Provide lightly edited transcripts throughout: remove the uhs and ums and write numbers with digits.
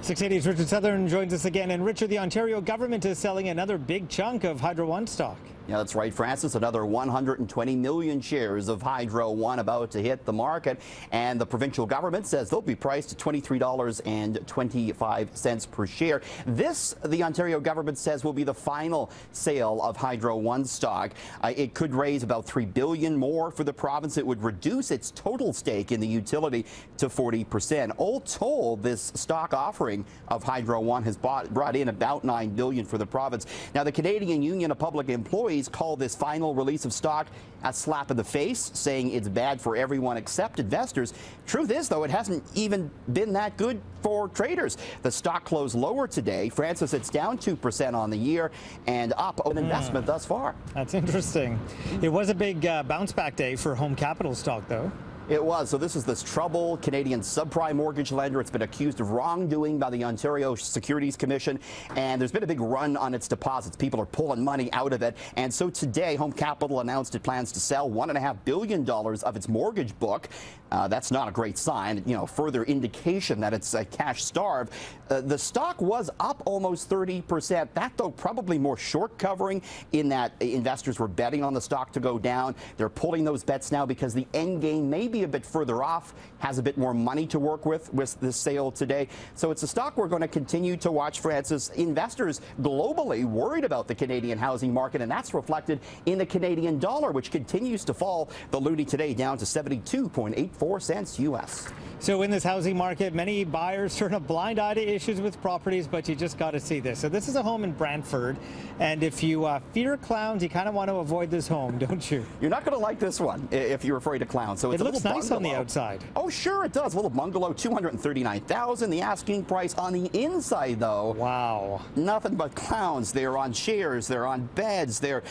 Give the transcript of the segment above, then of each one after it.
680's Richard Southern joins us again. And Richard, the Ontario government is selling another big chunk of Hydra 1 stock. Yeah, that's right, Francis. Another 120 million shares of Hydra 1 about to hit the market. And the provincial government says they'll be priced at $23.25 per share. This, the Ontario government says, will be the final sale of Hydra 1 stock. It could raise about $3 billion more for the province. It would reduce its total stake in the utility to 40%. All told, this stock offering of Hydra 1 has brought in about $9 billion for the province. Now, the Canadian Union of Public Employees call this final release of stock a slap in the face, saying it's bad for everyone except investors. Truth is, though, it hasn't even been that good for traders. The stock closed lower today. Francis, it's down 2% on the year and up on investment thus far. That's interesting. It was a big bounce back day for Home Capital stock, though. It was. So this is this troubled Canadian subprime mortgage lender. It's been accused of wrongdoing by the Ontario Securities Commission, and there's been a big run on its deposits. People are pulling money out of it. And so today, Home Capital announced it plans to sell $1.5 billion of its mortgage book. That's not a great sign, further indication that it's cash starved. The stock was up almost 30%. That, though, probably more short covering in that investors were betting on the stock to go down. They're pulling those bets now because the end game may be a bit further off, has a bit more money to work with this sale today. So it's a stock we're going to continue to watch, Francis. Investors globally worried about the Canadian housing market, and that's reflected in the Canadian dollar, which continues to fall. The loonie today down to 72.84 cents US. So in this housing market, many buyers turn a blind eye to issues with properties, but you just got to see this. So this is a home in Brantford, and if you fear clowns, you kind of want to avoid this home, don't you? You're not going to like this one if you're afraid of clowns. So it's it looks nice on the outside. Oh, sure it does. A little bungalow, $239,000. The asking price on the inside, though. Wow. Nothing but clowns. They're on chairs. They're on beds. They're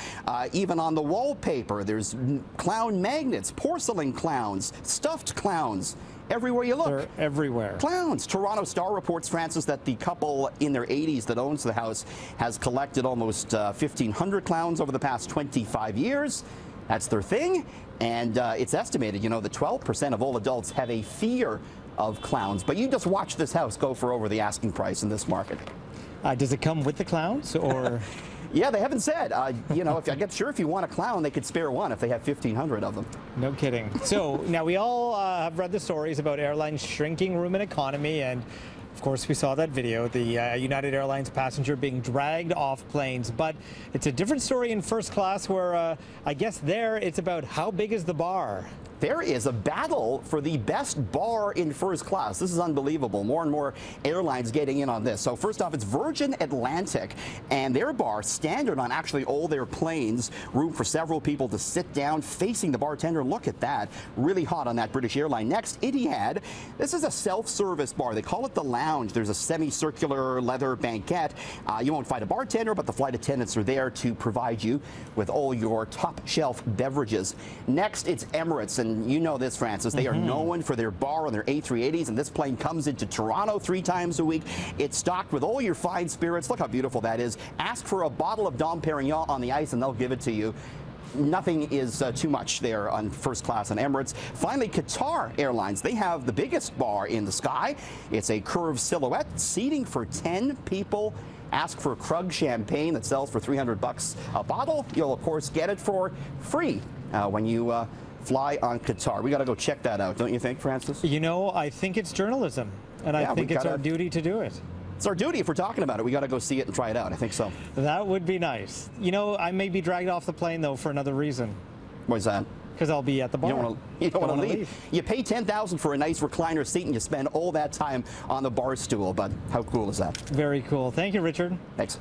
even on the wallpaper. There's clown magnets, porcelain clowns, stuffed clowns. Everywhere you look. They're everywhere. Clowns. Toronto Star reports, Francis, that the couple in their 80s that owns the house has collected almost 1,500 clowns over the past 25 years. That's their thing. And it's estimated, that 12% of all adults have a fear of clowns. But you just watch this house go for over the asking price in this market. Does it come with the clowns, or? Yeah, they haven't said. If you want a clown, they could spare one if they have 1,500 of them. No kidding. So now we all have read the stories about airlines shrinking room and economy, and of course we saw that video, the United Airlines passenger being dragged off planes. But it's a different story in first class where I guess there it's about how big is the bar. There is a battle for the best bar in first class. This is unbelievable. More and more airlines getting in on this. So first off, it's Virgin Atlantic, and their bar, standard on actually all their planes, room for several people to sit down facing the bartender. Look at that. Really hot on that British airline. Next, Etihad. This is a self-service bar. They call it the lounge. There's a semicircular leather banquette. You won't find a bartender, but the flight attendants are there to provide you with all your top-shelf beverages. Next, it's Emirates. And you know this, Francis. They are known for their bar on their A380s, and this plane comes into Toronto 3 times a week. It's stocked with all your fine spirits. Look how beautiful that is. Ask for a bottle of Dom Perignon on the ice, and they'll give it to you. Nothing is too much there on first class on Emirates. Finally, Qatar Airlines. They have the biggest bar in the sky. It's a curved silhouette, seating for 10 people. Ask for Krug champagne that sells for $300 a bottle. You'll, of course, get it for free when you fly on Qatar. We got to go check that out, don't you think, Francis? I think it's journalism, and I think it's our duty to do it. It's our duty if we're talking about it. We got to go see it and try it out. I think so. That would be nice. I may be dragged off the plane, though, for another reason. What's that? Because I'll be at the bar. You don't want to leave. You pay $10,000 for a nice recliner seat, and you spend all that time on the bar stool. But how cool is that? Very cool. Thank you, Richard. Thanks.